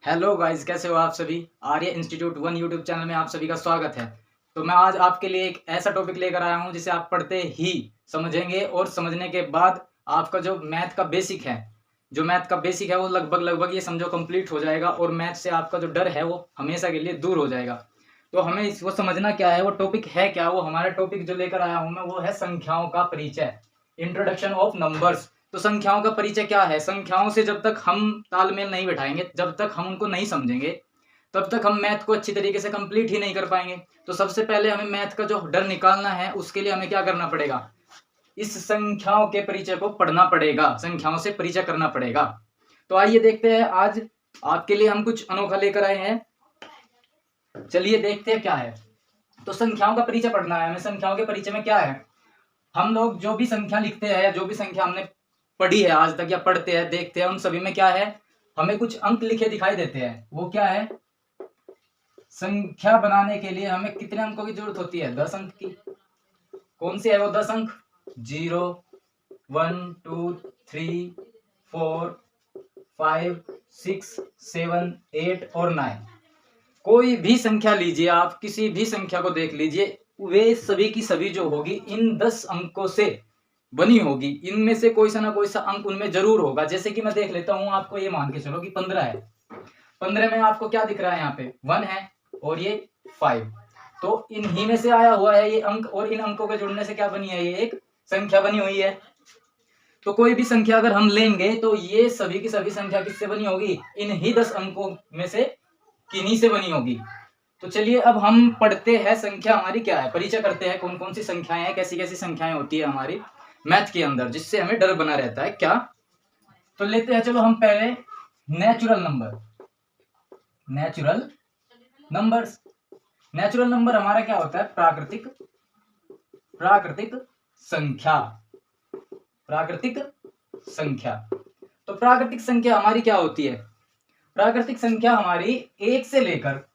Hello guys, कैसे हो आप सभी। आर्य इंस्टीट्यूट वन यूट्यूब चैनल में आप सभी का स्वागत है। तो मैं आज आपके लिए एक ऐसा टॉपिक लेकर आया हूं जिसे आप पढ़ते ही समझेंगे और समझने के बाद आपका जो मैथ का बेसिक है वो लगभग ये समझो कंप्लीट हो जाएगा और मैथ से आपका जो डर है वो हमेशा के लिए दूर हो जाएगा। तो हमें इसको समझना क्या है, वो टॉपिक है क्या। वो हमारा टॉपिक जो लेकर आया हूं मैं वो है संख्याओं का परिचय, इंट्रोडक्शन ऑफ नंबर्स। तो संख्याओं का परिचय क्या है। संख्याओं से जब तक हम तालमेल नहीं बैठाएंगे, जब तक हम उनको नहीं समझेंगे, तब तक हम मैथ को अच्छी तरीके से कंप्लीट ही नहीं कर पाएंगे। तो सबसे पहले हमें मैथ का जो डर निकालना है उसके लिए हमें क्या करना पड़ेगा, इस संख्याओं के परिचय को पढ़ना पड़ेगा, संख्याओं से परिचय करना पड़ेगा। तो आइए देखते हैं, आज आपके लिए हम कुछ अनोखा लेकर आए हैं। चलिए देखते हैं क्या है। तो संख्याओं का परिचय पढ़ना है हमें। संख्याओं के परिचय में क्या है, हम लोग जो भी संख्या लिखते हैं या जो भी संख्या हमने पढ़ी है आज तक या पढ़ते हैं देखते हैं, उन सभी में क्या है, हमें कुछ अंक लिखे दिखाई देते हैं। वो क्या है, संख्या बनाने के लिए हमें कितने अंकों की जरूरत होती है, 10 अंक की। कौन से है वो 10 अंक, 0, 1, 2, 3, 4, 5, 6, 7, 8 और 9। कोई भी संख्या लीजिए आप, किसी भी संख्या को देख लीजिए, वे सभी की सभी जो होगी इन 10 अंकों से बनी होगी। इनमें से कोई सा ना कोई सा अंक उनमें जरूर होगा। जैसे कि मैं देख लेता हूं, आपको ये मान के चलो कि 15 है। 15 में आपको क्या दिख रहा है, यहाँ पे 1 है और ये 5। तो इन्हीं में से आया हुआ है ये अंक, और इन अंकों के जुड़ने से क्या बनी है, ये एक संख्या बनी हुई है। तो कोई भी संख्या अगर हम लेंगे तो ये सभी की सभी संख्या किससे बनी होगी, इन ही 10 अंकों में से किन्हीं से बनी होगी। तो चलिए अब हम पढ़ते हैं संख्या हमारी क्या है, परिचय करते हैं कौन कौन सी संख्याएं हैं, कैसी कैसी संख्याएं होती है हमारी मैथ के अंदर, जिससे हमें डर बना रहता है क्या। तो लेते हैं चलो हम पहले natural number. Natural numbers, natural number हमारा क्या होता है, प्राकृतिक प्राकृतिक संख्या, प्राकृतिक संख्या। तो प्राकृतिक संख्या हमारी क्या होती है, प्राकृतिक संख्या हमारी एक से लेकर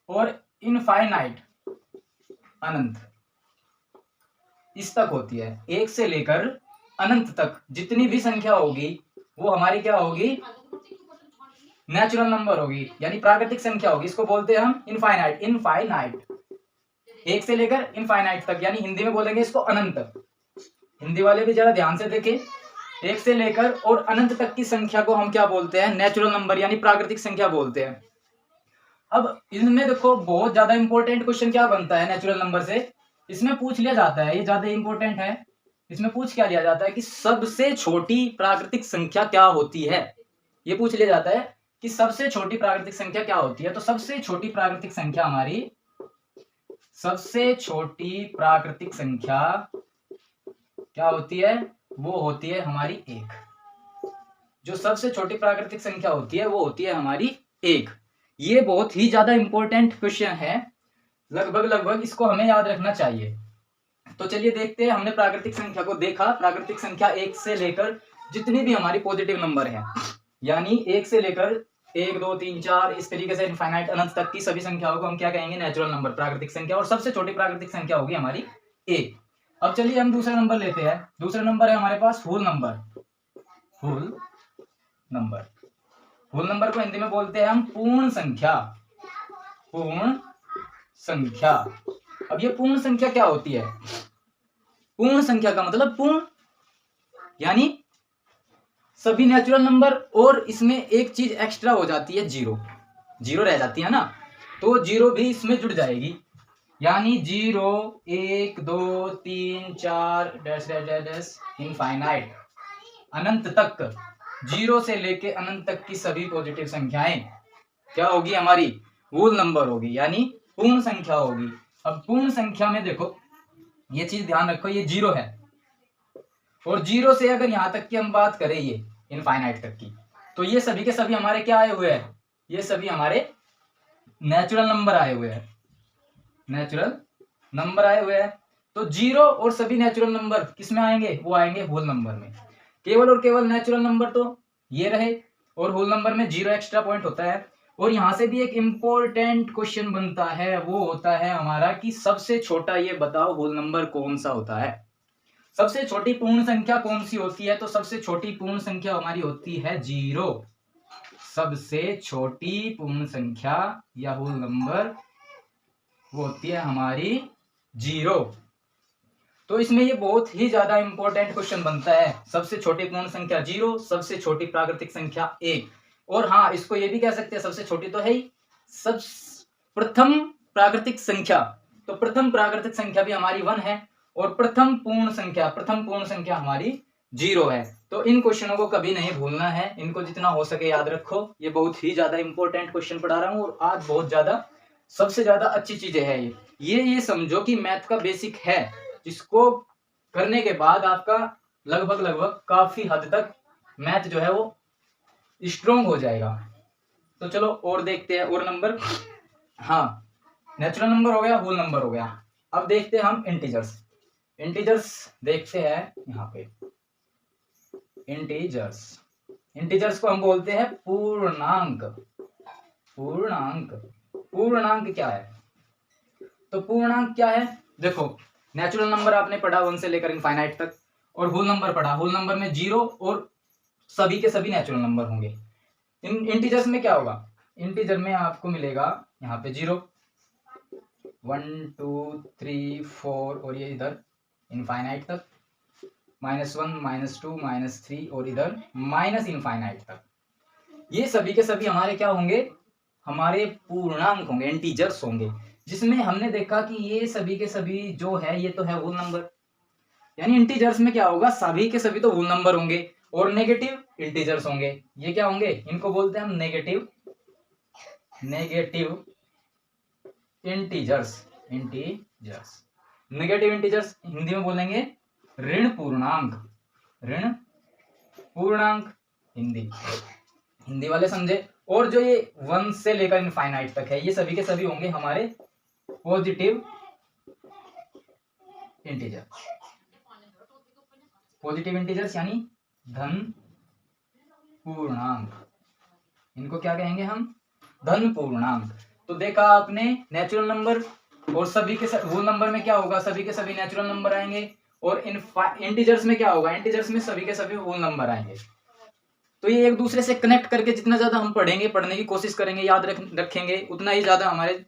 और इनफाइनाइट अनंत इस तक होती है। एक से लेकर अनंत तक जितनी भी संख्या होगी वो हमारी क्या होगी, नेचुरल नंबर होगी, यानी प्राकृतिक संख्या होगी। इसको बोलते हैं हम इनफाइनाइट। इनफाइनाइट, एक से लेकर इनफाइनाइट तक, यानी हिंदी में बोलेंगे इसको अनंत। हिंदी वाले भी जरा ध्यान से देखें, एक से लेकर और अनंत तक की संख्या को हम क्या बोलते हैं, नेचुरल नंबर यानी प्राकृतिक संख्या बोलते हैं। अब इनमें देखो बहुत ज्यादा इंपॉर्टेंट क्वेश्चन क्या बनता है नेचुरल नंबर से, इसमें पूछ लिया जाता है, ये ज्यादा इंपॉर्टेंट है। इसमें पूछ क्या लिया जाता है कि सबसे छोटी प्राकृतिक संख्या क्या होती है। ये पूछ लिया जाता है कि सबसे छोटी प्राकृतिक संख्या क्या होती है। तो सबसे छोटी प्राकृतिक संख्या हमारी, सबसे छोटी प्राकृतिक संख्या क्या होती है, वो होती है हमारी 1। जो सबसे छोटी प्राकृतिक संख्या होती है वो होती है हमारी 1। ये बहुत ही ज्यादा इंपॉर्टेंट क्वेश्चन है, लगभग इसको हमें याद रखना चाहिए। तो चलिए देखते हैं, हमने प्राकृतिक संख्या को देखा। प्राकृतिक संख्या 1 से लेकर जितनी भी हमारी पॉजिटिव नंबर है, यानी 1 से लेकर 1, 2, 3, 4 इस तरीके से इनफाइनाइट अनंत तक की सभी संख्याओं को हम क्या कहेंगे, नेचुरल नंबर, प्राकृतिक संख्या। और सबसे छोटी प्राकृतिक संख्या होगी हमारी 1। अब चलिए हम दूसरा नंबर लेते हैं। दूसरा नंबर है हमारे पास whole number. Whole number, whole number को हिंदी में बोलते हैं हम पूर्ण संख्या। पूर्ण संख्या। अब ये पूर्ण संख्या क्या होती है, पूर्ण संख्या का मतलब पूर्ण, यानी सभी नेचुरल नंबर और इसमें एक चीज एक्स्ट्रा हो जाती है, जीरो। जीरो रह जाती है ना, तो जीरो भी इसमें जुड़ जाएगी, यानी 0, 1, 2, 3, 4 dash dash dash dash infinite अनंत तक, 0 से लेके अनंत तक की सभी पॉजिटिव संख्याएं क्या होगी, हमारी होल नंबर होगी, यानी पूर्ण संख्या होगी। अब पूर्ण संख्या में देखो, ये चीज ध्यान रखो, ये 0 है और 0 से अगर यहां तक की हम बात करें, ये इनफाइनाइट तक की, तो ये सभी के सभी हमारे क्या आए हुए हैं, ये सभी हमारे नेचुरल नंबर आए हुए हैं। नेचुरल नंबर आए हुए हैं। तो 0 और सभी नेचुरल नंबर किस में आएंगे, वो आएंगे होल नंबर में। केवल और केवल नेचुरल नंबर तो ये रहे, और होल नंबर में 0 एक्स्ट्रा पॉइंट होता है। और यहां से भी एक इंपॉर्टेंट क्वेश्चन बनता है, वो होता है हमारा कि सबसे छोटा ये बताओ होल नंबर कौन सा होता है, सबसे छोटी पूर्ण संख्या कौन सी होती है। तो सबसे छोटी पूर्ण संख्या हमारी होती है 0। सबसे छोटी पूर्ण संख्या या होल नंबर वो होती है हमारी 0। तो इसमें ये बहुत ही ज्यादा इंपॉर्टेंट क्वेश्चन बनता है। सबसे छोटी पूर्ण संख्या 0, सबसे छोटी प्राकृतिक संख्या 1। और हाँ, इसको ये भी कह सकते हैं सबसे छोटी तो है ही, सब प्रथम प्राकृतिक संख्या, तो प्रथम प्राकृतिक संख्या भी हमारी 1 है और प्रथम पूर्ण संख्या हमारी 0 है। तो इन क्वेश्चनों को कभी नहीं भूलना है, इनको जितना हो सके याद रखो। ये बहुत ही ज्यादा इंपॉर्टेंट क्वेश्चन पढ़ा रहा हूँ और आज बहुत ज्यादा सबसे ज्यादा अच्छी चीजें है ये समझो कि मैथ का बेसिक है, जिसको करने के बाद आपका लगभग काफी हद तक मैथ जो है वो स्ट्रोंग हो जाएगा। तो चलो और देखते हैं और नंबर। हाँ, नेचुरल नंबर हो गया, होल नंबर हो गया। अब देखते हैं हम इंटीजर्स देखते हैं यहाँ पे। इंटीजर्स को हम बोलते हैं पूर्णांक। पूर्णांक क्या है? तो पूर्णांक क्या है, देखो नेचुरल नंबर आपने पढ़ा 1 से लेकर इनफाइनाइट तक, और होल नंबर पढ़ा। होल नंबर में 0 और सभी के सभी नेचुरल नंबर होंगे। इंटीजर्स में क्या होगा? इंटीजर में आपको मिलेगा यहाँ पे 0, 1 2 3 4 और ये इधर इनफाइनाइट तक, -1 -2 -3 और इधर माइनस इनफाइनाइट तक। ये सभी के सभी हमारे क्या होंगे? हमारे पूर्णांक होंगे, इंटीजर्स होंगे। जिसमें हमने देखा कि ये सभी के सभी जो है ये तो है होल नंबर, यानी इंटीजर्स में क्या होगा? सभी के सभी तो होल नंबर होंगे और नेगेटिव इंटीजर्स होंगे। ये क्या होंगे? इनको बोलते हैं हम negative integers. Negative integers Hindi में बोलेंगे ऋण पूर्णांक हिंदी वाले समझे। और जो ये 1 से लेकर इनफाइनाइट तक है ये सभी के सभी होंगे हमारे पॉजिटिव इंटीजर्स यानी धन पूर्णांक। इनको क्या कहेंगे हम? धन पूर्णांक। तो देखा आपने नेचुरल नंबर और सभी के होल नंबर में क्या होगा? सभी के सभी नेचुरल नंबर आएंगे। और इंटीजर्स में क्या होगा? इंटीजर्स में सभी के सभी होल नंबर आएंगे। तो ये एक दूसरे से कनेक्ट करके जितना ज्यादा हम पढ़ेंगे, पढ़ने की कोशिश करेंगे, याद रखेंगे, उतना ही ज्यादा हमारे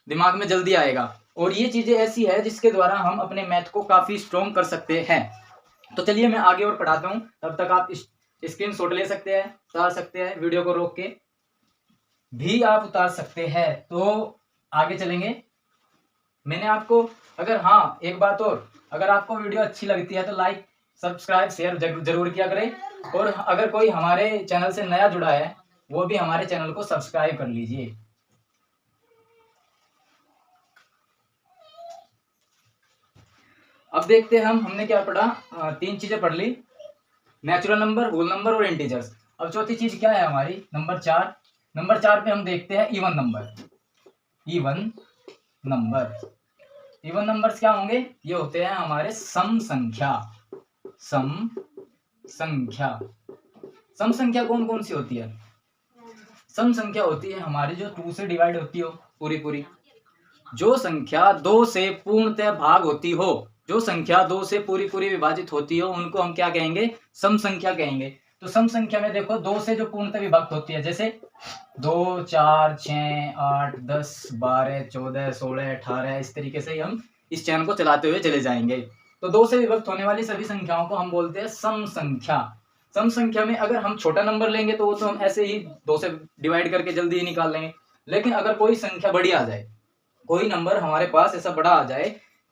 दिमाग में जल्दी आएगा। और ये चीजें ऐसी है जिसके द्वारा हम अपने मैथ को काफी स्ट्रॉन्ग कर सकते हैं। तो चलिए मैं आगे और पढ़ाता हूँ, तब तक आप स्क्रीनशॉट ले सकते हैं, उतार सकते हैं, वीडियो को रोक के भी आप उतार सकते हैं। तो आगे चलेंगे। मैंने आपको एक बात और, अगर आपको वीडियो अच्छी लगती है तो लाइक सब्सक्राइब शेयर जरूर किया करें। और अगर कोई हमारे चैनल से नया जुड़ा है वो भी हमारे चैनल को सब्सक्राइब कर लीजिए। अब देखते हैं हमने क्या पढ़ा। 3 चीजें पढ़ ली, नेचुरल नंबर, होल नंबर और इंटीजर्स। अब चौथी चीज क्या है हमारी? नंबर 4 पे हम देखते हैं इवन नंबर्स क्या होंगे? ये होते हैं हमारे सम संख्या कौन कौन सी होती है? सम संख्या होती है हमारी जो 2 से डिवाइड होती हो पूरी। जो संख्या 2 से पूर्णतः भाग होती हो, जो संख्या 2 से पूरी विभाजित होती हो, उनको हम क्या कहेंगे? सम संख्या कहेंगे। तो सम संख्या में देखो 2 से जो पूर्णतः विभक्त होती है, जैसे 2 4 6 8 10 12 14 16 18, इस तरीके से हम इस चैनल को चलाते हुए चले जाएंगे। तो 2 से विभक्त होने वाली सभी संख्याओं को हम बोलते हैं सम संख्या। सम संख्या में अगर हम छोटा नंबर लेंगे तो वो तो हम ऐसे ही 2 से डिवाइड करके जल्दी ही निकाल लेंगे। लेकिन अगर कोई संख्या बड़ी आ जाए, कोई नंबर हमारे पास ऐसा बड़ा आ जाए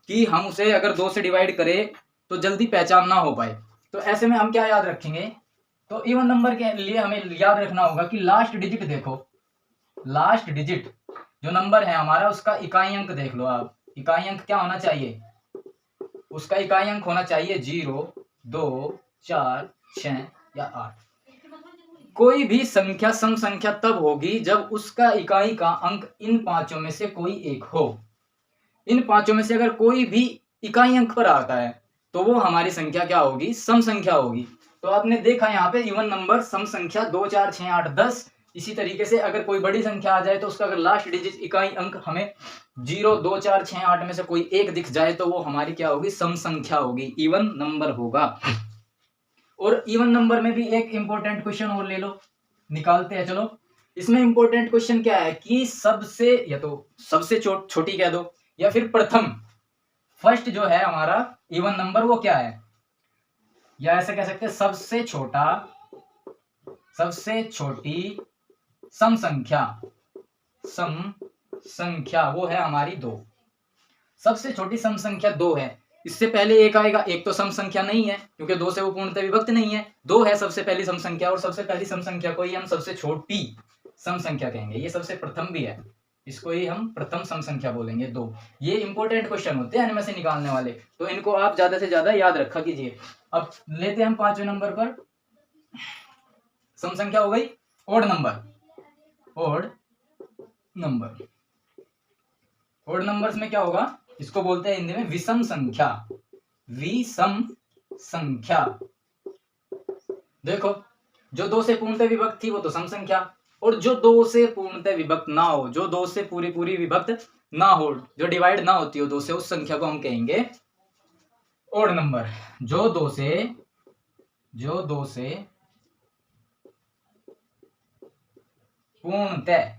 कि हम उसे अगर 2 से डिवाइड करें तो जल्दी पहचान ना हो पाए, तो ऐसे में हम क्या याद रखेंगे? तो इवन नंबर के लिए हमें याद रखना होगा कि लास्ट डिजिट देखो, लास्ट डिजिट जो नंबर है हमारा उसका इकाई अंक देख लो आप। इकाई अंक क्या होना चाहिए? उसका इकाई अंक होना चाहिए 0 2 4 6 या 8। कोई भी संख्या सम संख्या तब होगी जब उसका इकाई का अंक इन 5 में से कोई एक हो। इन 5 में से अगर कोई भी इकाई अंक पर आता है तो वो हमारी संख्या क्या होगी? सम संख्या होगी। तो आपने देखा यहाँ पे इवन नंबर, सम संख्या 2 4 6 8 10। इसी तरीके से अगर कोई बड़ी संख्या आ जाए तो उसका अगर लास्ट डिजिट इकाई अंक हमें 0 2 4 6 8 में से कोई एक दिख जाए तो वो हमारी क्या होगी? सम संख्या होगी, इवन नंबर होगा। और इवन नंबर में भी एक इंपॉर्टेंट क्वेश्चन और ले लो। निकालते हैं। चलो इसमें इंपॉर्टेंट क्वेश्चन क्या है कि सबसे, या तो सबसे छोटी कह दो या फिर प्रथम, फर्स्ट जो है हमारा इवन नंबर वो क्या है, या ऐसे कह सकते हैं सबसे छोटा, सबसे छोटी सम संख्या, सम संख्या वो है हमारी 2। सबसे छोटी सम संख्या 2 है। इससे पहले एक आएगा, एक तो सम संख्या नहीं है क्योंकि 2 से वो पूर्णतः विभक्त नहीं है। 2 है सबसे पहली सम संख्या, और सबसे पहली सम संख्या को ही हम सबसे छोटी सम संख्या कहेंगे। ये सबसे प्रथम भी है, इसको ही हम प्रथम सम संख्या बोलेंगे 2। ये इंपॉर्टेंट क्वेश्चन होते हैं इनमें से निकालने वाले, तो इनको आप ज्यादा से ज्यादा याद रखा कीजिए। अब लेते हैं हम 5वें नंबर पर, सम संख्या हो गई odd number. Odd number, odd numbers में क्या होगा, इसको बोलते हैं हिंदी में विषम संख्या। विषम संख्या, देखो जो 2 से पूर्णतः विभक्त थी वो तो सम संख्या, और जो 2 से पूर्णतः विभक्त ना हो, जो 2 से पूरी विभक्त ना हो, जो डिवाइड ना होती हो 2 से, उस संख्या को हम कहेंगे ओड नंबर। जो 2 से पूर्णतः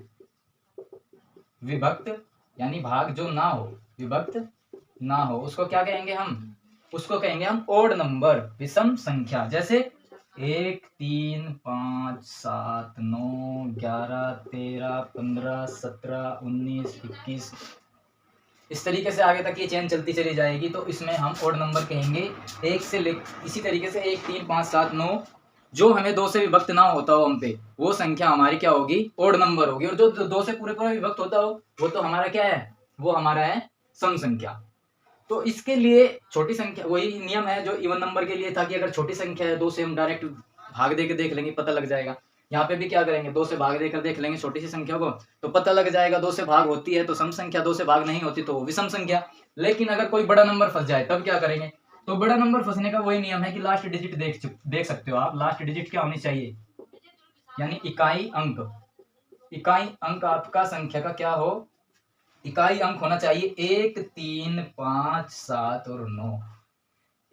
विभक्त यानी भाग जो ना हो, विभक्त ना हो, उसको क्या कहेंगे हम, उसको कहेंगे हम ओड नंबर, विषम संख्या। जैसे 1 3 5 7 9 11 13 15 17 19 21, इस तरीके से आगे तक ये चेन चलती चली जाएगी, तो इसमें हम ओड नंबर कहेंगे। एक से इसी तरीके से 1 3 5 7 9, जो हमें 2 से विभक्त ना होता हो हम पे, वो संख्या हमारी क्या होगी, ओड नंबर होगी। और जो 2 से पूरे विभक्त होता हो वो तो हमारा क्या है, वो हमारा है सम संख्या। तो इसके लिए छोटी संख्या, वही नियम है जो इवन नंबर के लिए था कि अगर छोटी संख्या है 2 से हम डायरेक्ट भाग देकर देख लेंगे, पता लग जाएगा। यहाँ पे भी क्या करेंगे, 2 से भाग देकर देख लेंगे छोटी सी संख्या को, तो पता लग जाएगा। 2 से भाग होती है तो सम संख्या, 2 से भाग नहीं होती तो वो विषम संख्या। लेकिन अगर कोई बड़ा नंबर फंस जाए तब क्या करेंगे, तो बड़ा नंबर फंसने का वही नियम है कि लास्ट डिजिट देख सकते हो आप, लास्ट डिजिट क्या होनी चाहिए, यानी इकाई अंक। इकाई अंक आपका संख्या का क्या हो, इकाई अंक होना चाहिए 1 3 5 7 और 9।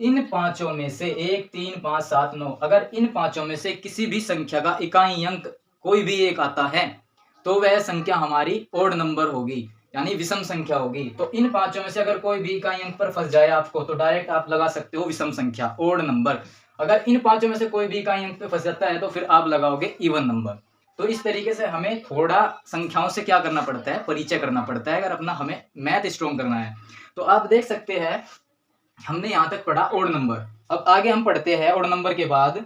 इन पांचों में से 1 3 5 7 9, अगर इन पांचों में से किसी भी संख्या का इकाई अंक कोई भी एक आता है तो वह संख्या हमारी ओड नंबर होगी, यानी विषम संख्या होगी। तो इन पांचों में से अगर कोई भी इकाई अंक पर फंस जाए आपको, तो डायरेक्ट आप लगा सकते हो विषम संख्या, ओड नंबर। अगर इन पांचों में से कोई भी इकाई अंक पे फंस जाता है तो फिर आप लगाओगे इवन नंबर। तो इस तरीके से हमें थोड़ा संख्याओं से क्या करना पड़ता है, परिचय करना पड़ता है, अगर अपना हमें मैथ स्ट्रॉन्ग करना है। तो आप देख सकते हैं हमने यहां तक पढ़ा ओड नंबर। अब आगे हम पढ़ते हैं ओड नंबर के बाद,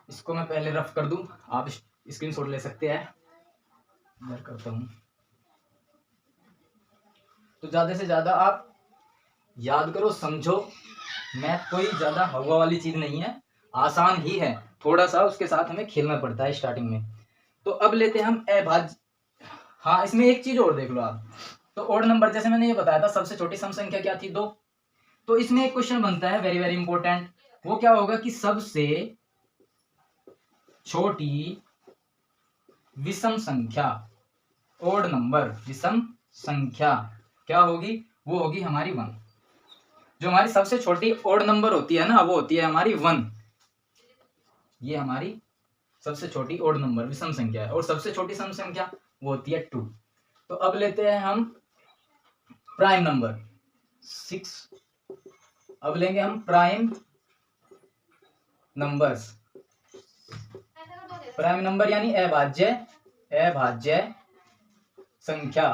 इसको मैं पहले रफ कर दूं, आप स्क्रीनशॉट ले सकते हैं, मैं करता हूं। तो ज्यादा से ज्यादा आप याद करो, समझो। मैथ कोई ज्यादा हवा वाली चीज नहीं है, आसान ही है, थोड़ा सा उसके साथ हमें खेलना पड़ता है स्टार्टिंग में। तो अब लेते हैं हम अभाज्य। हाँ, इसमें एक चीज और देख लो आप, तो ओड नंबर जैसे मैंने ये बताया था, सबसे छोटी सम संख्या क्या थी, 2। तो इसमें एक क्वेश्चन बनता है वेरी वेरी इंपॉर्टेंट, वो क्या होगा कि सबसे छोटी विषम संख्या, ओड नंबर विषम संख्या क्या होगी, वो होगी हमारी 1। जो हमारी सबसे छोटी ओड नंबर होती है ना, वो होती है हमारी 1। ये हमारी सबसे छोटी ओड नंबर विषम संख्या है, और सबसे छोटी सम संख्या वो होती है 2। तो अब लेते हैं हम प्राइम नंबर 6। अब लेंगे हम प्राइम नंबर्स। प्राइम नंबर यानी अभाज्य संख्या।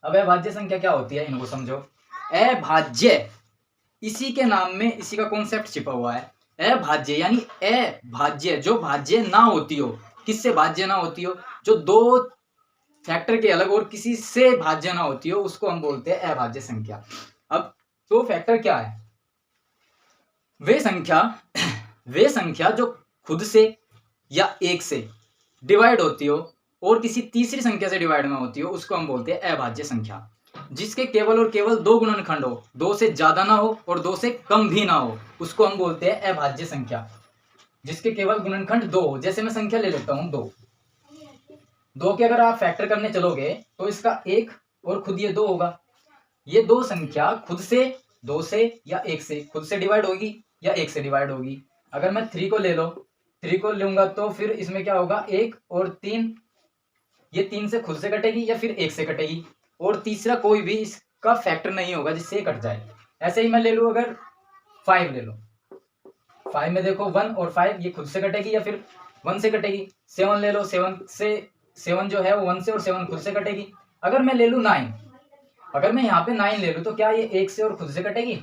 अब अभाज्य संख्या क्या होती है, इनको समझो। अभाज्य, इसी के नाम में इसी का कॉन्सेप्ट छिपा हुआ है। अभाज्य यानी अभाज्य, जो भाज्य ना होती हो। किससे भाज्य ना होती हो, जो 2 फैक्टर के अलग और किसी से भाज्य ना होती हो, उसको हम बोलते हैं अभाज्य संख्या। अब 2 फैक्टर क्या है, वे संख्या जो खुद से या 1 से डिवाइड होती हो और किसी तीसरी संख्या से डिवाइड ना होती हो, उसको हम बोलते हैं अभाज्य संख्या। जिसके केवल और केवल 2 गुणनखंड हो, 2 से ज्यादा ना हो और 2 से कम भी ना हो, उसको हम बोलते हैं अभाज्य संख्या। जिसके केवल गुणनखंड 2 हो, जैसे मैं संख्या ले लेता हूं 2 के अगर आप फैक्टर करने चलोगे तो इसका 1 और खुद ये 2 होगा। ये 2 संख्या खुद से 2 से या 1 से, खुद से डिवाइड होगी या 1 से डिवाइड होगी। अगर मैं 3 को ले लो, 3 को लूंगा तो फिर इसमें क्या होगा, 1 और 3, ये 3 से खुद से कटेगी या फिर 1 से कटेगी, और तीसरा कोई भी इसका फैक्टर नहीं होगा जिससे ये कट जाए। ऐसे ही मैं ले लूँ, अगर 5 ले लो, 5 में देखो 1 और 5 ये खुद से कटेगी या फिर 1 से कटेगी। 7 ले लो, 7 जो है वो 1 से और 7 खुद से कटेगी। अगर मैं ले लूँ 9, अगर मैं यहाँ पे 9 ले लूँ तो क्या ये 1 से और खुद से कटेगी?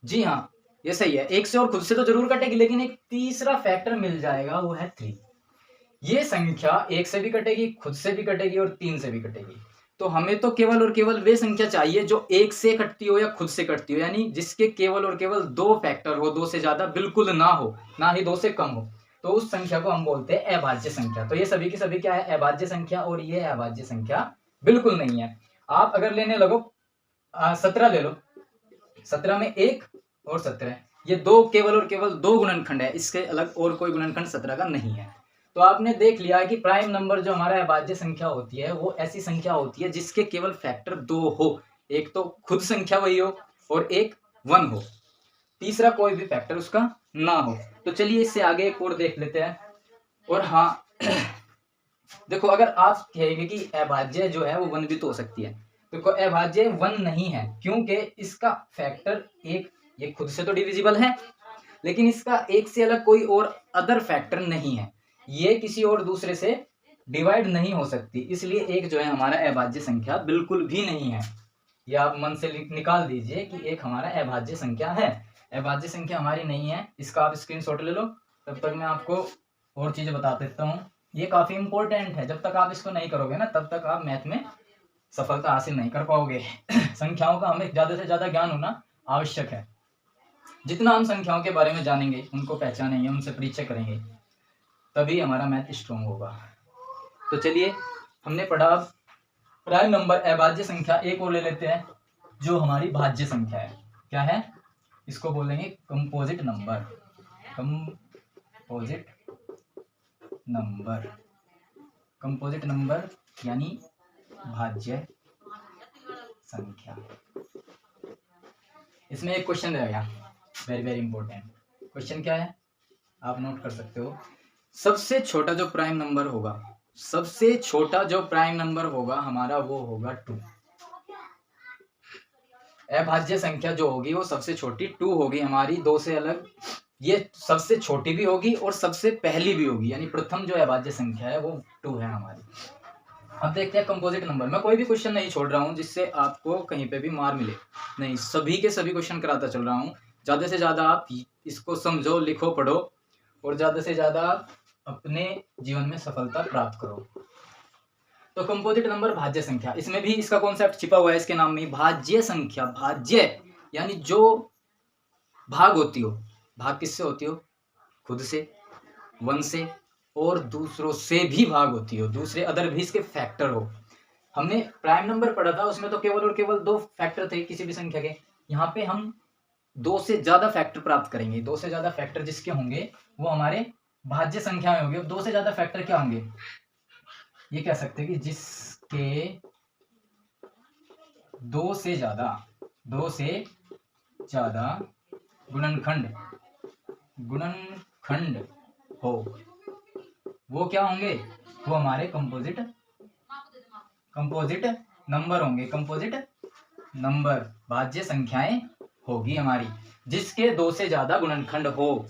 जी हाँ, ये सही है, 1 से और खुद से तो जरूर कटेगी, लेकिन एक तीसरा फैक्टर मिल जाएगा, वो है 3। ये संख्या 1 से भी कटेगी, खुद से भी कटेगी और 3 से भी कटेगी। तो हमें तो केवल और केवल वे संख्या चाहिए जो 1 से कटती हो या खुद से कटती हो, यानी जिसके केवल और केवल 2 फैक्टर हो, 2 से ज्यादा बिल्कुल ना हो, ना ही 2 से कम हो, तो उस संख्या को हम बोलते हैं अभाज्य संख्या। तो ये सभी की सभी क्या है, अभाज्य संख्या, और ये अभाज्य संख्या बिल्कुल नहीं है। आप अगर लेने लगो 17 ले लो, 17 में 1 और 17, ये दो केवल और केवल 2 गुणनखंड है, इसके अलग और कोई गुणनखंड 17 का नहीं है। तो आपने देख लिया कि प्राइम नंबर जो हमारा अभाज्य संख्या होती है वो ऐसी संख्या होती है जिसके केवल फैक्टर 2 हो, एक तो खुद संख्या वही हो और एक 1 हो, तीसरा कोई भी फैक्टर उसका ना हो। तो चलिए इससे आगे एक और देख लेते हैं। और हाँ देखो, अगर आप कहेंगे कि अभाज्य जो है वो 1 भी तो हो सकती है, तो अभाज्य 1 नहीं है, क्योंकि इसका फैक्टर 1, ये खुद से तो डिविजिबल है, लेकिन इसका 1 से अलग कोई और अदर फैक्टर नहीं है, ये किसी और दूसरे से डिवाइड नहीं हो सकती, इसलिए 1 जो है हमारा अभाज्य संख्या बिल्कुल भी नहीं है। ये आप मन से निकाल दीजिए कि 1 हमारा अभाज्य संख्या है, अभाज्य संख्या हमारी नहीं है। इसका आप स्क्रीनशॉट ले लो, तब तक मैं आपको और चीजें बता देता हूँ। ये काफी इंपॉर्टेंट है, जब तक आप इसको नहीं करोगे ना तब तक आप मैथ में सफलता हासिल नहीं कर पाओगे। संख्याओं का हमें ज्यादा से ज्यादा ज्ञान होना आवश्यक है। जितना हम संख्याओं के बारे में जानेंगे, उनको पहचानेंगे, उनसे परिचय करेंगे, तभी हमारा मैथ स्ट्रॉन्ग होगा। तो चलिए, हमने पढ़ा प्राइम नंबर अभाज्य संख्या। एक और ले लेते हैं जो हमारी भाज्य संख्या है। क्या है? इसको बोलेंगे composite number. Composite number, composite number यानी भाज्य संख्या। इसमें एक क्वेश्चन रहेगा, वेरी वेरी इंपॉर्टेंट क्वेश्चन। क्या है आप नोट कर सकते हो। सबसे छोटा जो प्राइम नंबर होगा, सबसे छोटा जो प्राइम नंबर होगा हमारा, वो होगा 2। अभाज्य संख्या जो होगी वो सबसे छोटी 2 होगी हमारी, 2 से अलग। ये सबसे छोटी भी होगी और सबसे पहली भी होगी, यानी प्रथम जो अभाज्य संख्या है वो 2 है हमारी। अब देखते हैं कंपोजिट नंबर। मैं कोई भी क्वेश्चन नहीं छोड़ रहा हूँ जिससे आपको कहीं पे भी मार मिले, नहीं, सभी के सभी क्वेश्चन कराता चल रहा हूँ। ज्यादा से ज्यादा आप इसको समझो, लिखो, पढ़ो, और ज्यादा से ज्यादा अपने जीवन में सफलता प्राप्त करो। तो कंपोजिट नंबर भाज्य संख्या, इसमें भी इसका कॉन्सेप्ट छिपा हुआ है इसके नाम में, भाज्य संख्या। भाज्य यानी जो भाग होती हो। भाग किससे होती हो? खुद से, 1 से, और दूसरों से भी भाग होती हो, दूसरे अदर भी इसके फैक्टर हो। हमने प्राइम नंबर पढ़ा था, उसमें तो केवल और केवल 2 फैक्टर थे किसी भी संख्या के। यहाँ पे हम 2 से ज्यादा फैक्टर प्राप्त करेंगे। 2 से ज्यादा फैक्टर जिसके होंगे वो हमारे भाज्य संख्या में होंगे। 2 से ज्यादा फैक्टर क्या होंगे? ये कह सकते हैं कि जिसके 2 से ज्यादा गुणनखंड हो, वो क्या होंगे? वो हमारे कंपोजिट नंबर होंगे। कंपोजिट नंबर भाज्य संख्याएं होगी हमारी, जिसके 2 से ज्यादा गुणनखंड हो,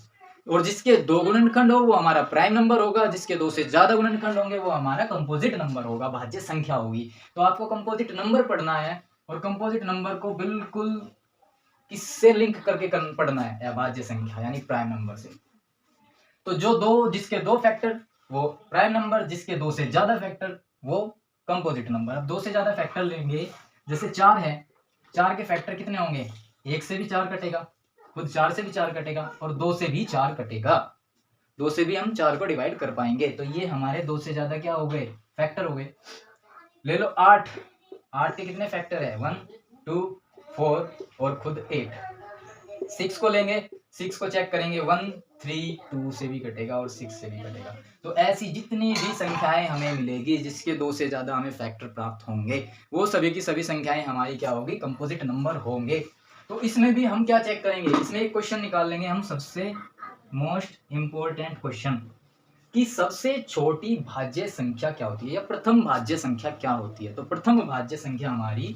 और जिसके 2 गुणनखंड हो वो हमारा प्राइम नंबर होगा, जिसके 2 से ज्यादा गुणनखंड होंगे वो हमारा कंपोजिट नंबर होगा, भाज्य संख्या होगी। तो आपको कंपोजिट नंबर पढ़ना है, और कंपोजिट नंबर को बिल्कुल किससे लिंक करके पढ़ना है? अभाज्य संख्या यानी प्राइम नंबर से। तो जो जिसके 2 फैक्टर वो प्राइम नंबर, जिसके 2 से ज्यादा फैक्टर वो कंपोजिट नंबर। अब 2 से ज्यादा फैक्टर लेंगे, जैसे 4 है, 4 के फैक्टर कितने होंगे? 1 से भी 4 कटेगा, खुद 4 से भी 4 कटेगा, और 2 से भी 4 कटेगा। 2 से भी हम 4 को डिवाइड कर पाएंगे। तो ये हमारे 2 से ज्यादा क्या हो गए? फैक्टर हो गए। ले लो 8 के कितने फैक्टर है? 1, 2, 4 और खुद 8। 6 को लेंगे, 6 को चेक करेंगे, 1, 3, 2 से भी कटेगा और 6 से भी कटेगा। तो ऐसी जितनी भी संख्याएं हमें मिलेगी जिसके 2 से ज्यादा हमें फैक्टर प्राप्त होंगे, वो सभी की सभी संख्याएं हमारी क्या होगी? कंपोजिट नंबर होंगे। तो इसमें भी हम क्या चेक करेंगे? इसमें एक क्वेश्चन निकाल लेंगे हम, सबसे मोस्ट इम्पोर्टेंट क्वेश्चन कि सबसे छोटी भाज्य संख्या क्या होती है या प्रथम भाज्य संख्या क्या होती है। तो प्रथम भाज्य संख्या हमारी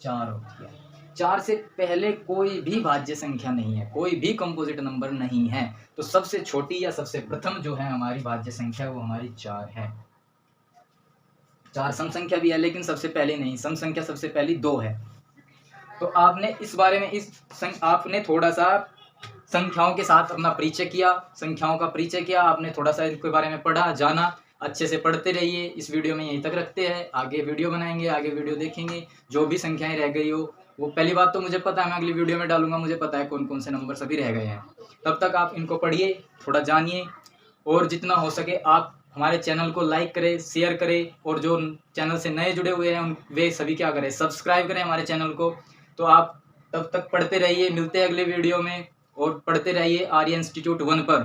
4 होती है। 4 से पहले कोई भी भाज्य संख्या नहीं है, कोई भी कंपोजिट नंबर नहीं है। तो सबसे छोटी या सबसे प्रथम जो है हमारी भाज्य संख्या वो हमारी 4 है। 4 सम संख्या भी है लेकिन सबसे पहले नहीं, सम संख्या सबसे पहली 2 है। तो आपने इस बारे में आपने थोड़ा सा संख्याओं के साथ अपना परिचय किया, संख्याओं का परिचय किया, आपने थोड़ा सा इनके बारे में पढ़ा, जाना। अच्छे से पढ़ते रहिए। इस वीडियो में यहीं तक रखते हैं, आगे वीडियो बनाएंगे, आगे वीडियो देखेंगे। जो भी संख्याएं रह गई हो वो पहली बात तो मुझे पता है, मैं अगली वीडियो में डालूंगा, मुझे पता है कौन कौन से नंबर सभी रह गए हैं। तब तक आप इनको पढ़िए, थोड़ा जानिए, और जितना हो सके आप हमारे चैनल को लाइक करें, शेयर करें, और जो चैनल से नए जुड़े हुए हैं वे सभी क्या करें, सब्सक्राइब करें हमारे चैनल को। तो आप तब तक पढ़ते रहिए, मिलते हैं अगले वीडियो में, और पढ़ते रहिए आर्य इंस्टीट्यूट 1 पर।